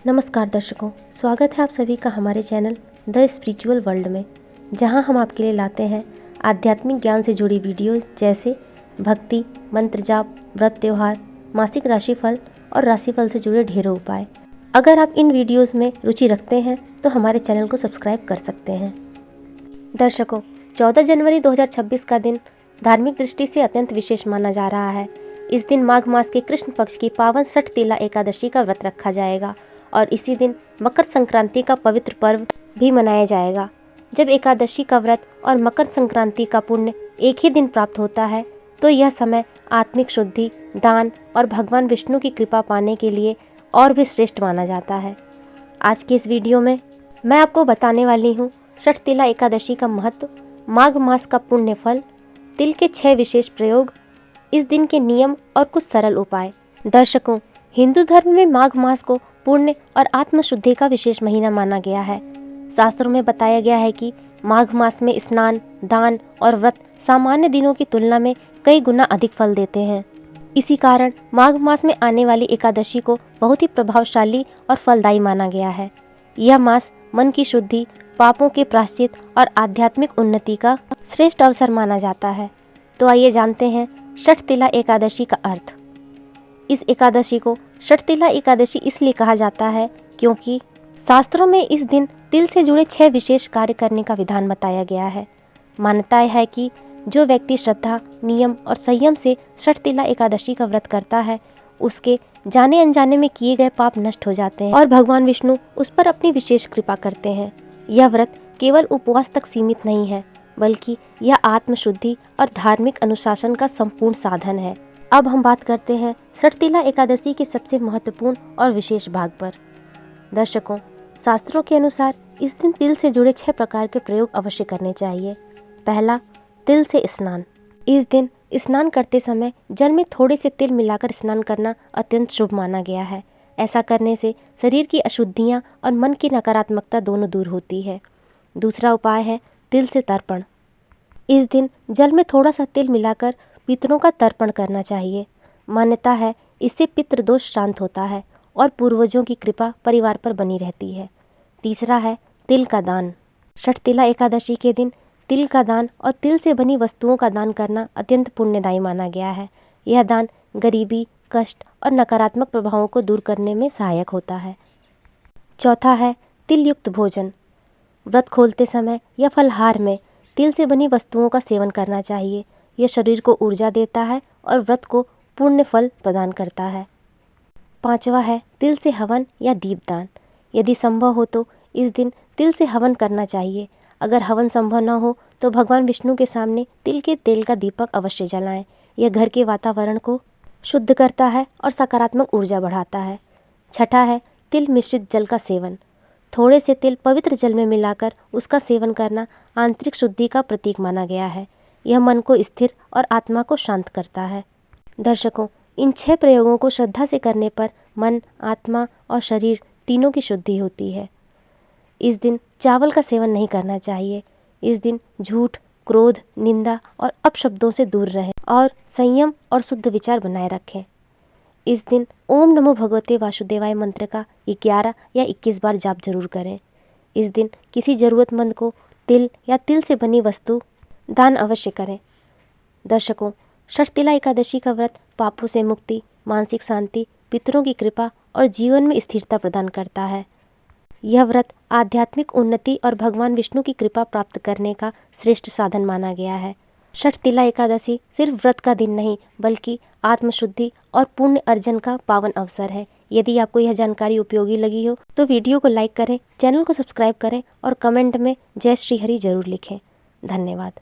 नमस्कार दर्शकों, स्वागत है आप सभी का हमारे चैनल द स्पिरिचुअल वर्ल्ड में, जहां हम आपके लिए लाते हैं आध्यात्मिक ज्ञान से जुड़ी वीडियोस जैसे भक्ति, मंत्र जाप, व्रत त्योहार, मासिक राशिफल और राशिफल से जुड़े ढेरों उपाय। अगर आप इन वीडियोस में रुचि रखते हैं तो हमारे चैनल को सब्सक्राइब कर सकते हैं। दर्शकों, 14 जनवरी 2026 का दिन धार्मिक दृष्टि से अत्यंत विशेष माना जा रहा है। इस दिन माघ मास के कृष्ण पक्ष की पावन षठतिला एकादशी का व्रत रखा जाएगा और इसी दिन मकर संक्रांति का पवित्र पर्व भी मनाया जाएगा। जब एकादशी का व्रत और मकर संक्रांति का पुण्य एक ही दिन प्राप्त होता है तो यह समय आत्मिक शुद्धि, दान और भगवान विष्णु की कृपा पाने के लिए और भी श्रेष्ठ माना जाता है। आज के इस वीडियो में मैं आपको बताने वाली हूँ षठतिला एकादशी का महत्व, माघ मास का पुण्य फल, तिल के 6 विशेष प्रयोग, इस दिन के नियम और कुछ सरल उपाय। दर्शकों, हिंदू धर्म में माघ मास को पुण्य और आत्मशुद्धि का विशेष महीना माना गया है। शास्त्रों में बताया गया है कि माघ मास में स्नान, दान और व्रत सामान्य दिनों की तुलना में कई गुना अधिक फल देते हैं। इसी कारण माघ मास में आने वाली एकादशी को बहुत ही प्रभावशाली और फलदायी माना गया है। यह मास मन की शुद्धि, पापों के प्रायश्चित और आध्यात्मिक उन्नति का श्रेष्ठ अवसर माना जाता है। तो आइए जानते हैं षठतिला एकादशी का अर्थ। इस एकादशी को षठतिला एकादशी इसलिए कहा जाता है क्योंकि शास्त्रों में इस दिन तिल से जुड़े 6 विशेष कार्य करने का विधान बताया गया है। मान्यता है कि जो व्यक्ति श्रद्धा, नियम और संयम से षठतिला एकादशी का व्रत करता है, उसके जाने अनजाने में किए गए पाप नष्ट हो जाते हैं और भगवान विष्णु उस पर अपनी विशेष कृपा करते हैं। यह व्रत केवल उपवास तक सीमित नहीं है, बल्कि यह आत्मशुद्धि और धार्मिक अनुशासन का संपूर्ण साधन है। अब हम बात करते हैं षठतिला एकादशी के सबसे महत्वपूर्ण और विशेष भाग पर। दर्शकों, शास्त्रों के अनुसार इस दिन तिल से जुड़े 6 प्रकार के प्रयोग अवश्य करने चाहिए। पहला, तिल से स्नान। इस दिन स्नान करते समय जल में थोड़े से तिल मिलाकर स्नान करना अत्यंत शुभ माना गया है। ऐसा करने से शरीर की अशुद्धियाँ और मन की नकारात्मकता दोनों दूर होती है। दूसरा उपाय है तिल से तर्पण। इस दिन जल में थोड़ा सा तिल मिलाकर पितरों का तर्पण करना चाहिए। मान्यता है इससे पितृ दोष शांत होता है और पूर्वजों की कृपा परिवार पर बनी रहती है। तीसरा है तिल का दान। षठतिला एकादशी के दिन तिल का दान और तिल से बनी वस्तुओं का दान करना अत्यंत पुण्यदायी माना गया है। यह दान गरीबी, कष्ट और नकारात्मक प्रभावों को दूर करने में सहायक होता है। चौथा है तिल युक्त भोजन। व्रत खोलते समय या फलहार में तिल से बनी वस्तुओं का सेवन करना चाहिए। यह शरीर को ऊर्जा देता है और व्रत को पुण्य फल प्रदान करता है। पांचवा है तिल से हवन या दीपदान। यदि संभव हो तो इस दिन तिल से हवन करना चाहिए। अगर हवन संभव न हो तो भगवान विष्णु के सामने तिल के तेल का दीपक अवश्य जलाएं। यह घर के वातावरण को शुद्ध करता है और सकारात्मक ऊर्जा बढ़ाता है। छठा है तिल मिश्रित जल का सेवन। थोड़े से तिल पवित्र जल में मिलाकर उसका सेवन करना आंतरिक शुद्धि का प्रतीक माना गया है। यह मन को स्थिर और आत्मा को शांत करता है। दर्शकों, इन 6 प्रयोगों को श्रद्धा से करने पर मन, आत्मा और शरीर तीनों की शुद्धि होती है। इस दिन चावल का सेवन नहीं करना चाहिए। इस दिन झूठ, क्रोध, निंदा और अपशब्दों से दूर रहें और संयम और शुद्ध विचार बनाए रखें। इस दिन ओम नमो भगवते वासुदेवाय मंत्र का 11 या 21 बार जाप जरूर करें। इस दिन किसी ज़रूरतमंद को तिल या तिल से बनी वस्तु दान अवश्य करें। दर्शकों, षठतिला एकादशी का व्रत पापों से मुक्ति, मानसिक शांति, पितरों की कृपा और जीवन में स्थिरता प्रदान करता है। यह व्रत आध्यात्मिक उन्नति और भगवान विष्णु की कृपा प्राप्त करने का श्रेष्ठ साधन माना गया है। षठतिला एकादशी सिर्फ व्रत का दिन नहीं, बल्कि आत्मशुद्धि और पुण्य अर्जन का पावन अवसर है। यदि आपको यह जानकारी उपयोगी लगी हो तो वीडियो को लाइक करें, चैनल को सब्सक्राइब करें और कमेंट में जय श्री हरि जरूर लिखें। धन्यवाद।